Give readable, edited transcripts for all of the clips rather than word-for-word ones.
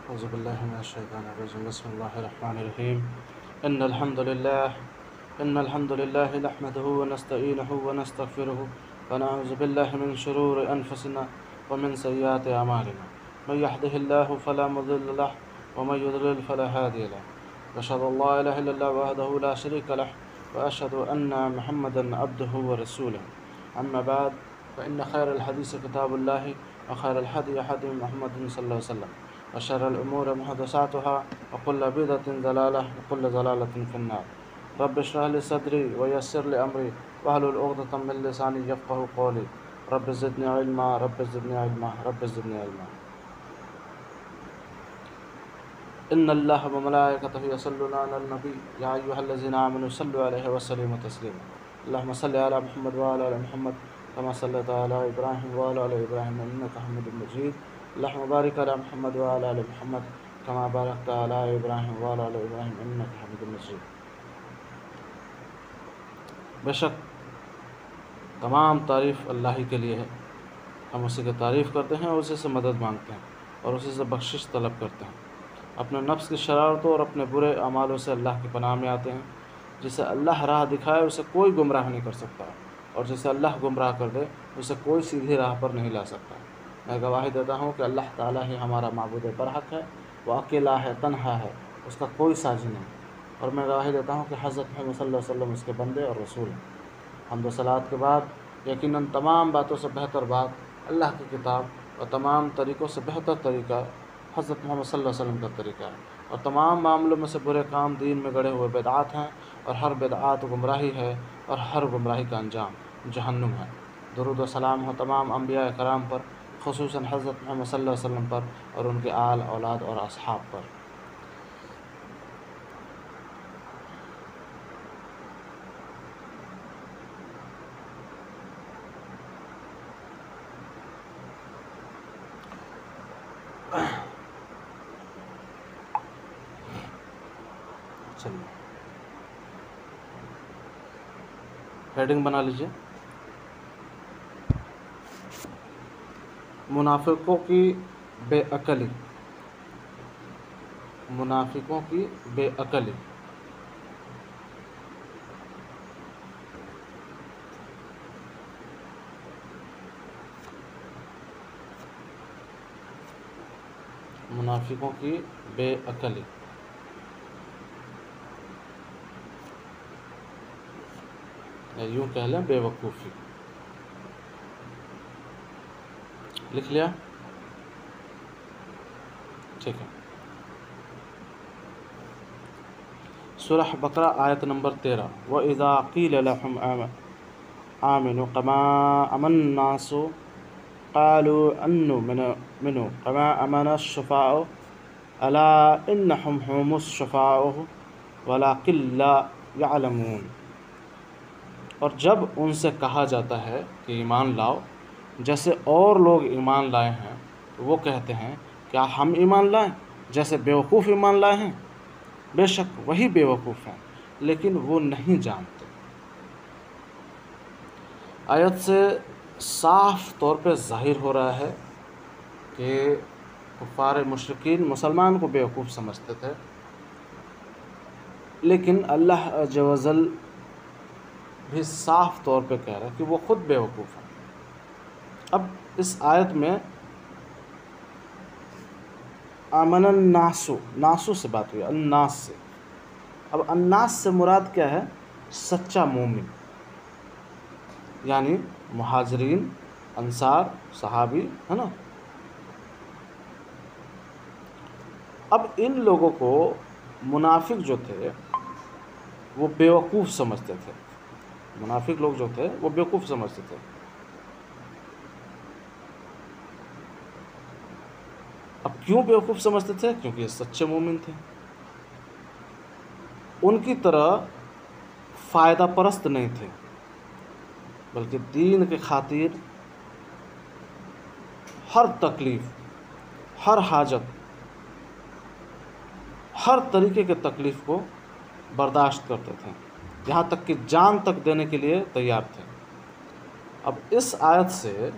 أعوذ بالله من الشيطان الرجيم بسم الله الرحمن الرحيم إن الحمد لله نحمده ونستعينه ونستغفره ونعوذ بالله من شرور أنفسنا ومن سيئات أعمالنا من يهده الله فلا مضل له ومن يضلل فلا هادي له وأشهد أن لا إله إلا الله وحده لا شريك له وأشهد أن محمدا عبده ورسوله أما بعد فإن خير الحديث كتاب الله وخير الهدي هدي محمد صلى الله عليه وسلم وشر الأمور محدثاتها وكل بدعة ضلالة وكل ضلالة في النار رب اشرح لي صدري ويسر لي أمري واحلل عقدة من لساني يفقهوا قولي رب زدني علما رب زدني علما رب زدني علما إن الله وملائكته يصلون على النبي يا أيها الذين آمنوا صلوا عليه وسلموا تسليما اللهم صل على محمد وعلى آل محمد كما صليت على إبراهيم وعلى آل إبراهيم إنك حميد مجيد اللهم بارك على محمد وعلى آل محمد كما باركت على إبراهيم وعلى آل إبراهيم إنك حميد مجيد۔ بے شک تمام تعریف اللہ ہی کے لیے ہے، ہم اسی کی تعریف کرتے ہیں اور اسی سے مدد مانگتے ہیں اور اسی سے بخشش طلب کرتے ہیں، اپنے نفس کی شرارتوں اور اپنے برے اعمالوں سے اللہ کی پناہ میں آتے ہیں۔ جسے اللہ راہ دکھائے اسے کوئی گمراہ نہیں کر سکتا، اور جسے اللہ گمراہ کر دے اسے کوئی سیدھی راہ پر نہیں لا سکتا۔ میں گواہی دیتا ہوں کہ اللہ تعالیٰ ہی ہمارا معبود برحق ہے، وہ اکیلا ہے، تنہا ہے، اس کا کوئی ساجی نہیں، اور میں گواہی دیتا ہوں کہ حضرت محمد صلی اللہ علیہ وسلم اس کے بندے اور رسول ہیں۔ حمد و صلوات کے بعد یقیناً تمام باتوں سے بہتر بات اللہ کی کتاب اور تمام طریقوں سے بہتر طریقہ حضرت محمد صلی اللہ علیہ وسلم کا طریقہ ہے، اور تمام معاملوں میں سے برے کام دین میں گڑے ہوئے بدعات ہیں، اور ہر بدعات گمراہی ہے، اور ہر گمراہی کا انجام جہنم ہے۔ درود و سلام ہو تمام انبیاء کرام پر، خصوصاً حضرت محمد صلی اللہ علیہ وسلم پر اور ان کے آل اولاد اور اصحاب پر۔ چلیے ہیڈنگ بنا لیجیے، منافقوں کی بے عقلی۔ منافقوں کی بے عقلی۔ منافقوں کی بے عقلی۔ یوں کہہ لیں بے وقوفی۔ لکھ لیا؟ ٹھیک ہے۔ سورہ بقرہ آیت نمبر 13 وَإِذَا قِيلَ لَهُمْ آمِنُوا كَمَا آمَنَ النَّاسُ قَالُوا أَنُؤْمِنُ كَمَا آمَنَ السُّفَهَاءُ أَلَا إِنَّهُمْ هُمُ السُّفَهَاءُ وَلَكِنْ لَا يَعْلَمُونَ۔ اور جب ان سے کہا جاتا ہے کہ ایمان لاؤ جیسے اور لوگ ایمان لائے ہیں، تو وہ کہتے ہیں کیا ہم ایمان لائیں جیسے بیوقوف ایمان لائے ہیں؟ بے شک وہی بیوقوف ہیں لیکن وہ نہیں جانتے۔ آیت سے صاف طور پہ ظاہر ہو رہا ہے کہ کفار مشرکین مسلمان کو بیوقوف سمجھتے تھے، لیکن اللہ عز و جل بھی صاف طور پہ کہہ رہا ہے کہ وہ خود بیوقوف ہیں۔ اب اس آیت میں آمن الناس، ناسو سے بات ہوئی، الناس سے۔ اب الناس سے مراد کیا ہے؟ سچا مومن، یعنی مہاجرین، انصار، صحابی، ہے نا۔ اب ان لوگوں کو منافق جو تھے وہ بیوقوف سمجھتے تھے، منافق لوگ جو تھے وہ بیوقوف سمجھتے تھے۔ اب کیوں بیوقوف سمجھتے تھے؟ کیونکہ یہ سچے مومن تھے، ان کی طرح فائدہ پرست نہیں تھے، بلکہ دین کی خاطر ہر تکلیف، ہر حاجت، ہر طریقے کے تکلیف کو برداشت کرتے تھے، یہاں تک کہ جان تک دینے کے لیے تیار تھے۔ اب اس آیت سے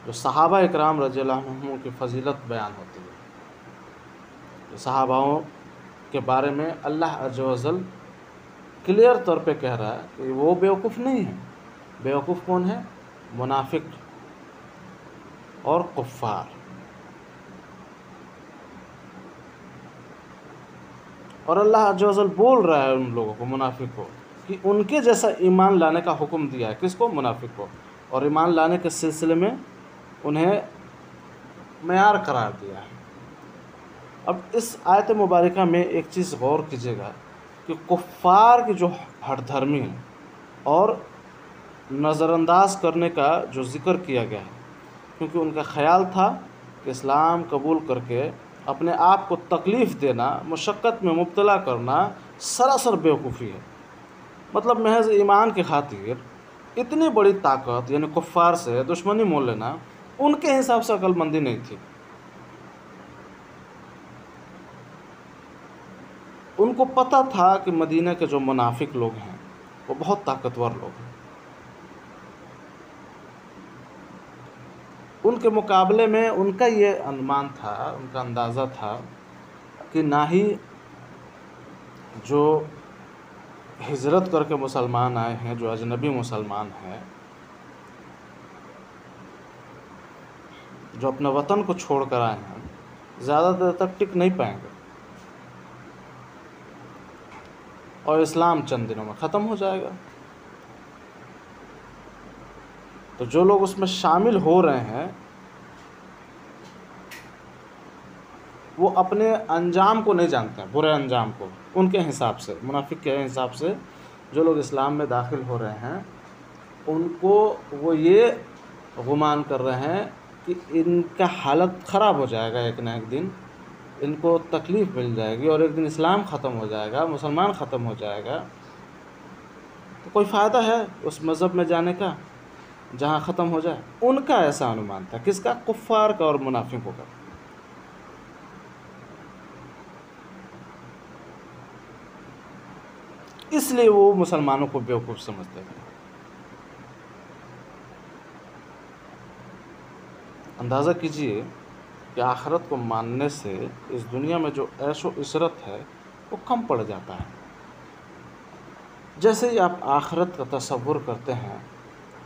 جو صحابہ اکرام رضی اللہ عنہم کی فضیلت بیان ہوتی ہے، صحاباؤں کے بارے میں اللہ عز و جل کلیئر طور پہ کہہ رہا ہے کہ وہ بیوقوف نہیں ہیں۔ بیوقوف کون ہے؟ منافق اور کفار۔ اور اللہ عز و جل بول رہا ہے ان لوگوں کو، منافق کو، کہ ان کے جیسا ایمان لانے کا حکم دیا ہے۔ کس کو؟ منافق کو۔ اور ایمان لانے کے سلسلے میں انہیں معیار قرار دیا ہے۔ اب اس آیت مبارکہ میں ایک چیز غور کیجیے گا کہ کفار کی جو ہٹ دھرمی ہے اور نظر انداز کرنے کا جو ذکر کیا گیا ہے، کیونکہ ان کا خیال تھا کہ اسلام قبول کر کے اپنے آپ کو تکلیف دینا، مشقت میں مبتلا کرنا سراسر بیوقوفی ہے۔ مطلب محض ایمان کی خاطر اتنی بڑی طاقت یعنی کفار سے دشمنی مول لینا ان کے حساب سے عقل مندی نہیں تھی۔ ان کو پتہ تھا کہ مدینہ کے جو منافق لوگ ہیں وہ بہت طاقتور لوگ ہیں۔ ان کے مقابلے میں ان کا یہ انمان تھا، ان کا اندازہ تھا کہ نہ ہی جو ہجرت کر کے مسلمان آئے ہیں، جو اجنبی مسلمان ہیں، جو اپنے وطن کو چھوڑ کر آئے ہیں، زیادہ دیر تک ٹک نہیں پائیں گے اور اسلام چند دنوں میں ختم ہو جائے گا۔ تو جو لوگ اس میں شامل ہو رہے ہیں وہ اپنے انجام کو نہیں جانتے ہیں، برے انجام کو۔ ان کے حساب سے، منافق کے حساب سے جو لوگ اسلام میں داخل ہو رہے ہیں ان کو وہ یہ گمان کر رہے ہیں کہ ان کا حالت خراب ہو جائے گا، ایک نہ ایک دن ان کو تکلیف مل جائے گی اور ایک دن اسلام ختم ہو جائے گا، مسلمان ختم ہو جائے گا، تو کوئی فائدہ ہے اس مذہب میں جانے کا جہاں ختم ہو جائے۔ ان کا ایسا انمان تھا۔ کس کا؟ کفار کا اور منافقوں کا۔ اس لیے وہ مسلمانوں کو بیوقوف سمجھتے تھے۔ اندازہ کیجئے کہ آخرت کو ماننے سے اس دنیا میں جو عیش و عشرت ہے وہ کم پڑ جاتا ہے۔ جیسے ہی آپ آخرت کا تصور کرتے ہیں،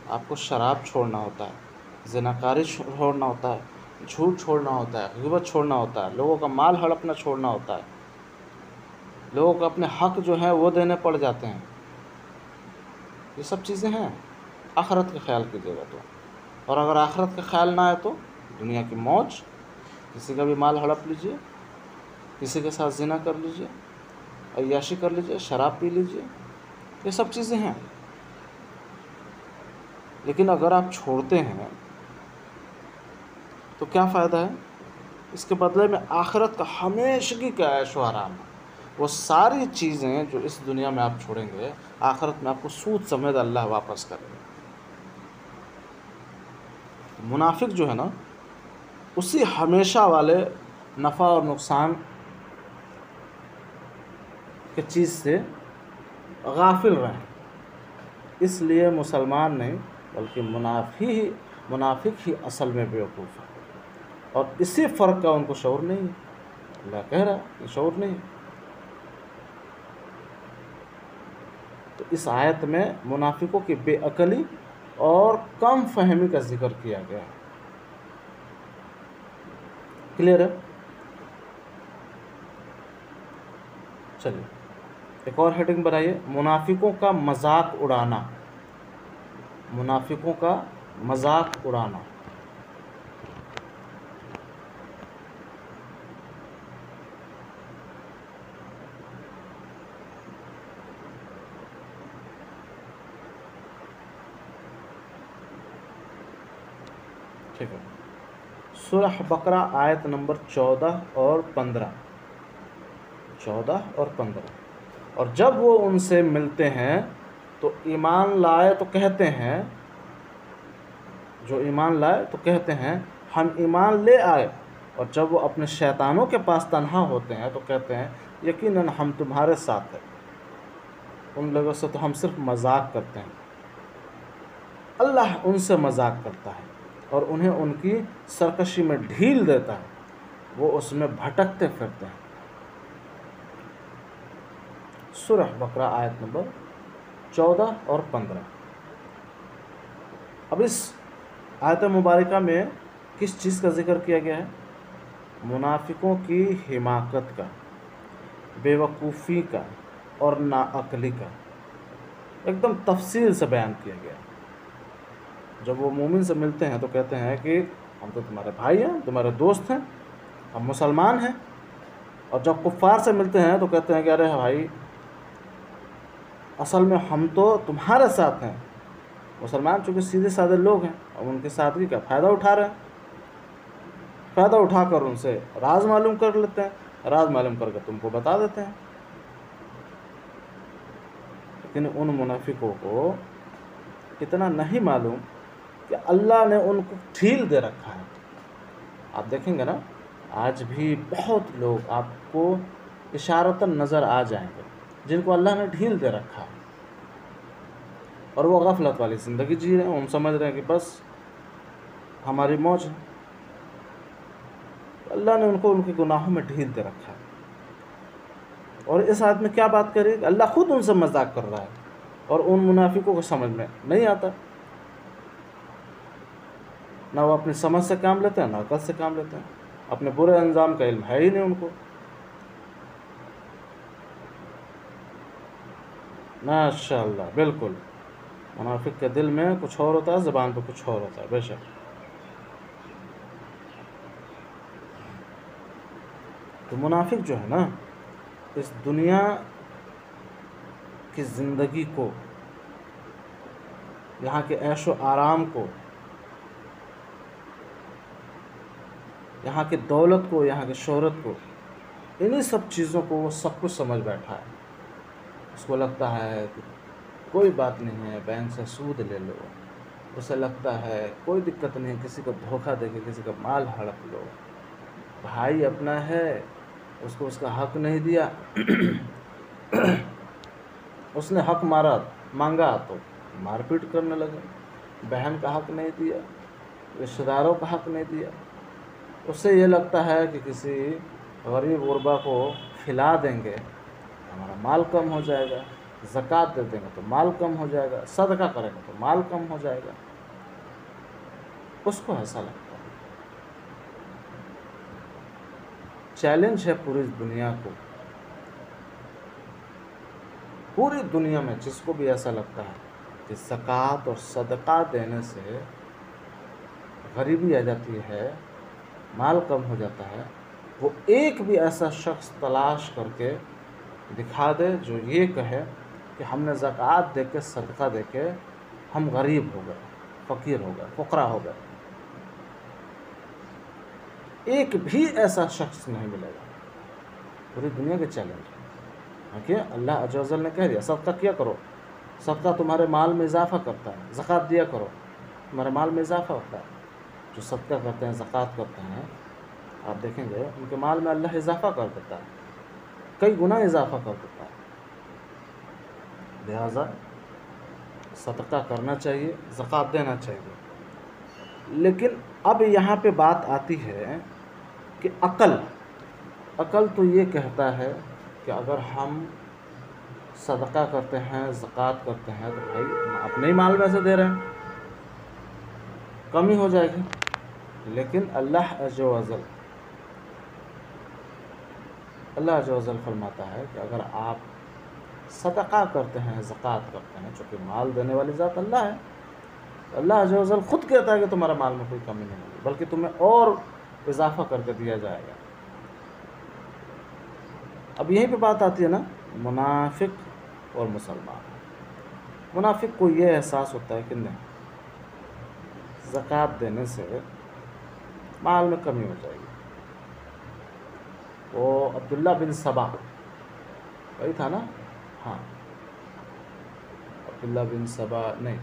آپ کو شراب چھوڑنا ہوتا ہے، زناکاری چھوڑنا ہوتا ہے، جھوٹ چھوڑنا ہوتا ہے، غیبت چھوڑنا ہوتا ہے، لوگوں کا مال ہڑپنا چھوڑنا ہوتا ہے، لوگوں کو اپنے حق جو ہیں وہ دینے پڑ جاتے ہیں۔ یہ سب چیزیں ہیں آخرت کا خیال کیجیے گا تو۔ اور اگر آخرت کا خیال نہ آئے تو دنیا کی موج، کسی کا بھی مال ہڑپ لیجئے، کسی کے ساتھ زنا کر لیجئے، عیاشی کر لیجئے، شراب پی لیجئے، یہ سب چیزیں ہیں۔ لیکن اگر آپ چھوڑتے ہیں تو کیا فائدہ ہے؟ اس کے بدلے میں آخرت کا ہمیشگی کا عیش و آرام ہے۔ وہ ساری چیزیں جو اس دنیا میں آپ چھوڑیں گے، آخرت میں آپ کو سود سمیت اللہ واپس کرے گا۔ منافق جو ہے نا، اسی ہمیشہ والے نفع اور نقصان کے چیز سے غافل رہیں۔ اس لیے مسلمان نہیں بلکہ منافق ہی اصل میں بیوقوف ہے، اور اسی فرق کا ان کو شعور نہیں ہے۔ اللہ کہہ رہا ہے کہ شعور نہیں ہے۔ تو اس آیت میں منافقوں کی بے عقلی اور کم فہمی کا ذکر کیا گیا ہے۔ کلیئر ہے؟ چلیے ایک اور ہیڈنگ بنائیے، منافقوں کا مذاق اڑانا۔ منافقوں کا مذاق اڑانا۔ ٹھیک ہے، سورہ بقرہ آیت نمبر 14 اور 15۔ 14 اور 15۔ اور جب وہ ان سے ملتے ہیں تو ایمان لائے تو کہتے ہیں، جو ایمان لائے تو کہتے ہیں ہم ایمان لے آئے، اور جب وہ اپنے شیطانوں کے پاس تنہا ہوتے ہیں تو کہتے ہیں یقیناً ہم تمہارے ساتھ ہیں، ان لوگوں سے تو ہم صرف مذاق کرتے ہیں۔ اللہ ان سے مذاق کرتا ہے اور انہیں ان کی سرکشی میں ڈھیل دیتا ہے، وہ اس میں بھٹکتے پھرتے ہیں۔ سورہ بقرہ آیت نمبر 14 اور 15۔ اب اس آیت مبارکہ میں کس چیز کا ذکر کیا گیا ہے؟ منافقوں کی حماقت کا، بے وقوفی کا اور ناعقلی کا ایک دم تفصیل سے بیان کیا گیا۔ جب وہ مومن سے ملتے ہیں تو کہتے ہیں کہ ہم تو تمہارے بھائی ہیں، تمہارے دوست ہیں، ہم مسلمان ہیں، اور جب کفار سے ملتے ہیں تو کہتے ہیں کہ ارے بھائی اصل میں ہم تو تمہارے ساتھ ہیں۔ مسلمان چونکہ سیدھے سادے لوگ ہیں اور ان کی سادگی کا فائدہ اٹھا رہے ہیں، فائدہ اٹھا کر ان سے راز معلوم کر لیتے ہیں، راز معلوم کر کے تم کو بتا دیتے ہیں۔ لیکن ان منافقوں کو اتنا نہیں معلوم کہ اللہ نے ان کو ڈھیل دے رکھا ہے۔ آپ دیکھیں گے نا، آج بھی بہت لوگ آپ کو اشارتاً نظر آ جائیں گے جن کو اللہ نے ڈھیل دے رکھا ہے، اور وہ غفلت والی زندگی جی رہے ہیں۔ ہم سمجھ رہے ہیں کہ بس ہماری موج ہے۔ اللہ نے ان کو ان کے گناہوں میں ڈھیل دے رکھا ہے۔ اور اس آیت میں کیا بات کرے کہ اللہ خود ان سے مذاق کر رہا ہے، اور ان منافقوں کو سمجھ میں نہیں آتا، نہ وہ اپنی سمجھ سے کام لیتے ہیں نہ عقل سے کام لیتے ہیں، اپنے برے انجام کا علم ہے ہی نہیں ان کو۔ ماشاءاللہ، بالکل منافق کے دل میں کچھ اور ہوتا ہے، زبان پہ کچھ اور ہوتا ہے، بے شک۔ تو منافق جو ہے نا، اس دنیا کی زندگی کو، یہاں کے عیش و آرام کو، یہاں کی دولت کو، یہاں کی شہرت کو، انہی سب چیزوں کو وہ سب کچھ سمجھ بیٹھا ہے۔ اس کو لگتا ہے کہ کوئی بات نہیں ہے، بینک سے سود لے لو، اسے لگتا ہے کوئی دقت نہیں، کسی کو دھوکہ دے کے کسی کا مال ہڑپ لو، بھائی اپنا ہے، اس کو اس کا حق نہیں دیا، اس نے حق مانگا تو مار پیٹ کرنے لگے، بہن کا حق نہیں دیا، رشتہ داروں کا حق نہیں دیا، اس سے یہ لگتا ہے کہ کسی غریب غربا کو کھلا دیں گے ہمارا مال کم ہو جائے گا، زکوٰۃ دے دیں گے تو مال کم ہو جائے گا، صدقہ کریں گے تو مال کم ہو جائے گا، اس کو ایسا لگتا ہے۔ چیلنج ہے پوری دنیا کو، پوری دنیا میں جس کو بھی ایسا لگتا ہے کہ زکوٰۃ اور صدقہ دینے سے غریبی آ جاتی ہے، مال کم ہو جاتا ہے، وہ ایک بھی ایسا شخص تلاش کر کے دکھا دے جو یہ کہے کہ ہم نے زکوٰۃ دے کے، صدقہ دے کے ہم غریب ہو گئے، فقیر ہو گئے، فقراء ہو گئے۔ ایک بھی ایسا شخص نہیں ملے گا، پوری دنیا کے چیلنج ہے۔ کیونکہ اللہ عز و جل نے کہہ دیا صدقہ کیا کرو، صدقہ تمہارے مال میں اضافہ کرتا ہے، زکوٰۃ دیا کرو، تمہارے مال میں اضافہ ہوتا ہے۔ جو صدقہ کرتے ہیں، زکوٰۃ کرتے ہیں، آپ دیکھیں گے ان کے مال میں اللہ اضافہ کر دیتا ہے، کئی گنا اضافہ کر دیتا ہے۔ لہٰذا صدقہ کرنا چاہیے، زکوٰۃ دینا چاہیے۔ لیکن اب یہاں پہ بات آتی ہے کہ عقل تو یہ کہتا ہے کہ اگر ہم صدقہ کرتے ہیں، زکوٰۃ کرتے ہیں تو بھائی اپنے ہی مال میں سے دے رہے ہیں، کمی ہو جائے گی۔ لیکن اللہ عز و جل فرماتا ہے کہ اگر آپ صدقہ کرتے ہیں، زکوٰۃ کرتے ہیں، چونکہ مال دینے والی ذات اللہ ہے، اللہ عز و جل خود کہتا ہے کہ تمہارے مال میں کوئی کمی نہیں ہوگی، بلکہ تمہیں اور اضافہ کر کے دیا جائے گا۔ اب یہیں پہ بات آتی ہے نا، منافق اور مسلمان۔ منافق کو یہ احساس ہوتا ہے کہ نہیں، زکوٰۃ دینے سے مال میں کمی ہو جائے گی۔ وہ عبداللہ بن سبا وہی تھا نا، ہاں عبداللہ بن سبا نہیں،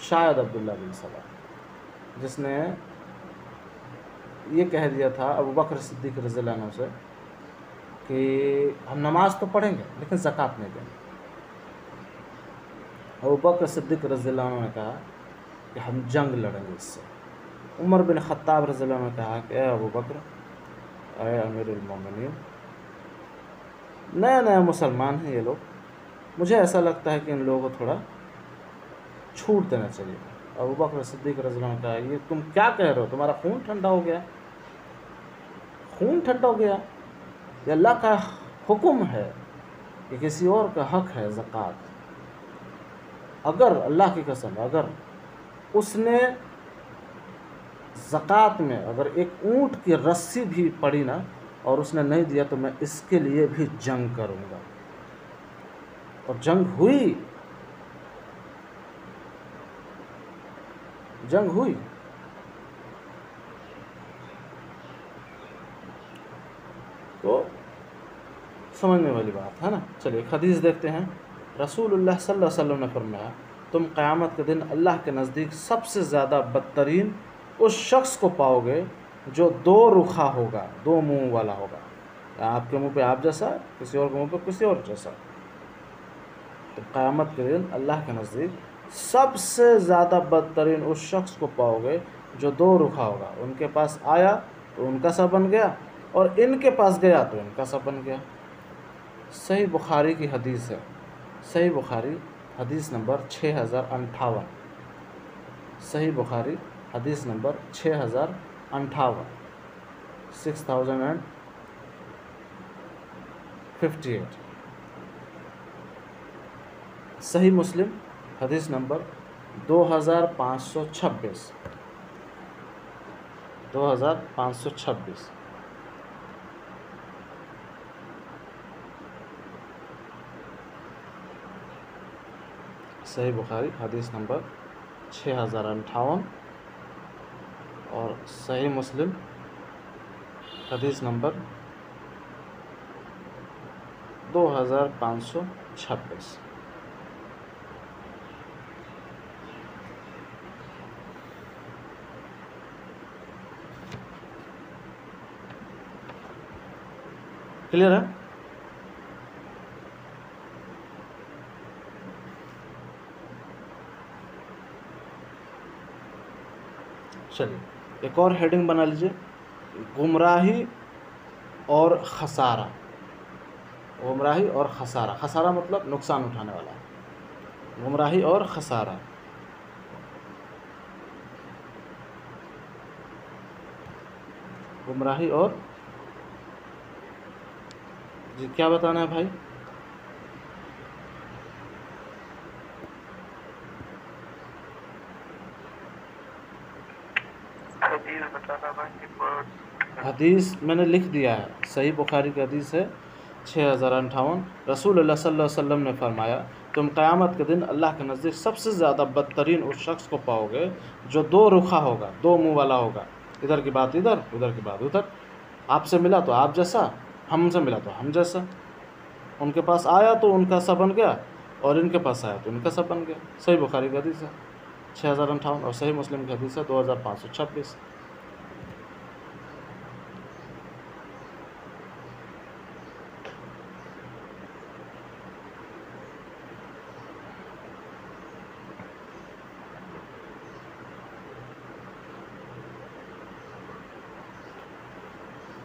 شاید عبداللہ بن سبا، جس نے یہ کہہ دیا تھا ابو بکر صدیق رضی اللہ عنہ سے کہ ہم نماز تو پڑھیں گے لیکن زکوٰۃ نہیں دیں گے۔ ابو بکر صدیق رضی اللہ عنہ نے کہا کہ ہم جنگ لڑیں گے اس سے۔ عمر بن خطاب رضی اللہ عنہ نے کہا کہ اے ابو بکر، اے امیر المومنین، نئے نئے مسلمان ہیں یہ لوگ، مجھے ایسا لگتا ہے کہ ان لوگوں کو تھوڑا چھوٹ دینا چاہیے۔ ابوبکر صدیق رضی اللہ عنہ نے کہا یہ تم کیا کہہ رہے ہو، تمہارا خون ٹھنڈا ہو گیا، خون ٹھنڈا ہو گیا، یہ اللہ کا حکم ہے کہ کسی اور کا حق ہے زکوٰۃ۔ اگر اللہ کی قسم اگر اس نے زکوٰۃ میں اگر ایک اونٹ کی رسی بھی پڑی نا اور اس نے نہیں دیا تو میں اس کے لیے بھی جنگ کروں گا۔ اور جنگ ہوئی، جنگ ہوئی۔ تو سمجھنے والی بات ہے نا۔ چلیے ایک حدیث دیکھتے ہیں۔ رسول اللہ صلی اللہ علیہ وسلم نے فرمایا تم قیامت کے دن اللہ کے نزدیک سب سے زیادہ بدترین اس شخص کو پاؤ گے جو دو رخا ہوگا، دو منہ والا ہوگا، آپ کے منہ پہ آپ جیسا، کسی اور کے منہ پہ کسی اور جیسا۔ تو قیامت کے دن اللہ کے نزدیک سب سے زیادہ بدترین اس شخص کو پاؤ گے جو دو رخا ہوگا، ان کے پاس آیا تو ان کا سا بن گیا اور ان کے پاس گیا تو ان کا سا بن گیا۔ صحیح بخاری کی حدیث ہے، صحیح بخاری حدیث نمبر 6058، صحیح بخاری حدیث نمبر 6058، 6058۔ صحیح مسلم حدیث نمبر 2526، 2526۔ صحیح بخاری حدیث نمبر 6058 اور صحیح مسلم حدیث نمبر 2526۔ کلیئر ہے؟ چلیے ایک اور ہیڈنگ بنا لیجئے، گمراہی اور خسارہ۔ گمراہی اور خسارہ، خسارہ مطلب نقصان اٹھانے والا، گمراہی اور خسارہ۔ گمراہی اور جی کیا بتانا ہے بھائی؟ حدیث میں نے لکھ دیا ہے، صحیح بخاری کی حدیث ہے 6058۔ رسول اللہ صلی اللہ علیہ وسلم نے فرمایا تم قیامت کے دن اللہ کے نزدیک سب سے زیادہ بدترین اس شخص کو پاؤ گے جو دو رخا ہوگا، دو منہ والا ہوگا، ادھر کی بات ادھر، ادھر کی بات ادھر، آپ سے ملا تو آپ جیسا، ہم سے ملا تو ہم جیسا، ان کے پاس آیا تو ان کا سا بن گیا اور ان کے پاس آیا تو ان کا سا بن گیا۔ صحیح بخاری کی حدیث ہے 6058 اور صحیح مسلم کی حدیث ہے 2526۔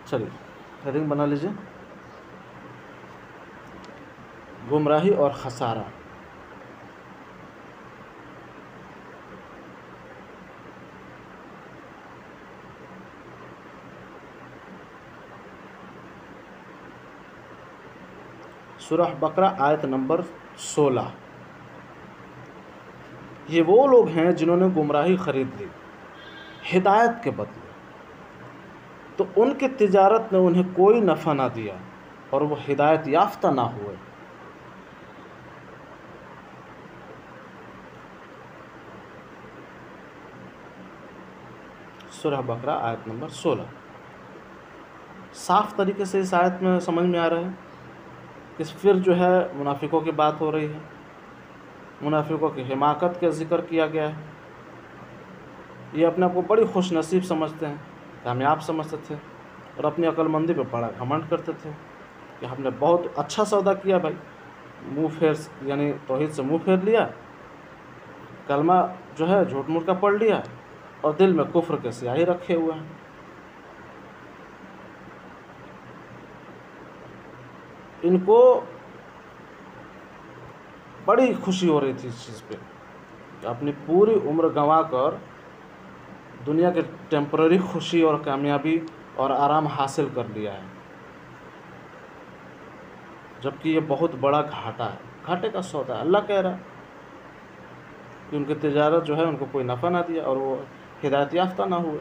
چلیے ہیڈنگ بنا لیجیے، گمراہی اور خسارہ۔ سورہ بقرہ آیت نمبر 16۔ یہ وہ لوگ ہیں جنہوں نے گمراہی خرید لی ہدایت کے بدلے، تو ان کی تجارت نے انہیں کوئی نفع نہ دیا اور وہ ہدایت یافتہ نہ ہوئے۔ سورہ بقرہ آیت نمبر 16۔ صاف طریقے سے اس آیت میں سمجھ میں آ رہا ہے کہ پھر جو ہے منافقوں کی بات ہو رہی ہے، منافقوں کی حماقت کا ذکر کیا گیا ہے۔ یہ اپنے آپ کو بڑی خوش نصیب سمجھتے ہیں، کامیاب سمجھتے تھے اور اپنی عقل مندی پہ بڑا گھمنڈ کرتے تھے کہ ہم نے بہت اچھا سودا کیا بھائی، منہ پھیر یعنی توحید سے منہ پھیر لیا، کلمہ جو ہے جھوٹ موٹ کا پڑھ لیا اور دل میں کفر کے سیاہی رکھے ہوئے ہیں۔ ان کو بڑی خوشی ہو رہی تھی اس چیز پہ کہ اپنی پوری عمر گنوا کر دنیا کے ٹیمپرری خوشی اور کامیابی اور آرام حاصل کر لیا ہے، جبکہ یہ بہت بڑا گھاٹا ہے، گھاٹے کا سودا ہے۔ اللہ کہہ رہا ہے کہ ان کی تجارت جو ہے ان کو کوئی نفع نہ دیا اور وہ ہدایت یافتہ نہ ہوئے۔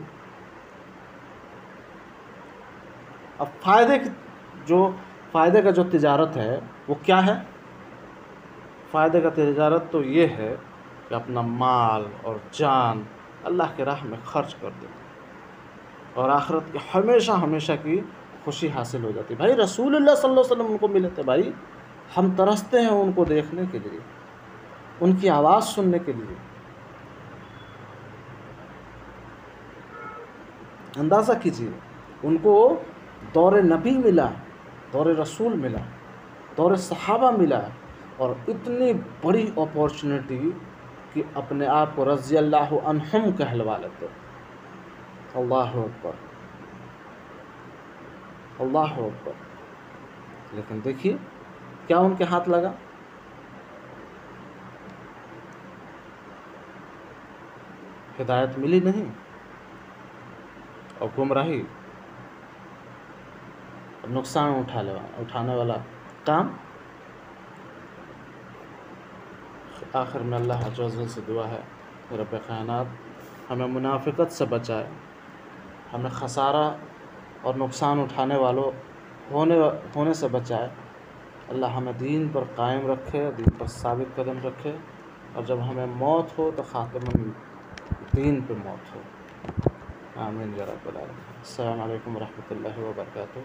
اب فائدے کا جو تجارت ہے وہ کیا ہے؟ فائدے کا تجارت تو یہ ہے کہ اپنا مال اور جان اللہ کے راہ میں خرچ کر دے اور آخرت کی ہمیشہ کی خوشی حاصل ہو جاتی۔ بھائی رسول اللہ صلی اللہ علیہ وسلم ان کو ملے تھے، بھائی ہم ترستے ہیں ان کو دیکھنے کے لیے، ان کی آواز سننے کے لیے۔ اندازہ کیجیے، ان کو دور نبی ملا، دور رسول ملا، دور صحابہ ملا، اور اتنی بڑی اپورچونٹی کہ اپنے آپ کو رضی اللہ عنہم کہلوا لیتے۔ اللہ اکبر، اللہ اکبر۔ لیکن دیکھیے کیا ان کے ہاتھ لگا؟ ہدایت ملی نہیں اور گمراہی، نقصان اٹھانے والا کام۔ آخر میں اللہ عز و جل سے دعا ہے کہ رب کائنات ہمیں منافقت سے بچائے، ہمیں خسارہ اور نقصان اٹھانے والوں ہونے سے بچائے۔ اللہ ہمیں دین پر قائم رکھے، دین پر ثابت قدم رکھے، اور جب ہمیں موت ہو تو خاتم دین پہ موت ہو۔ آمین یا رب العالمین۔ السلام علیکم ورحمۃ اللہ وبرکاتہ۔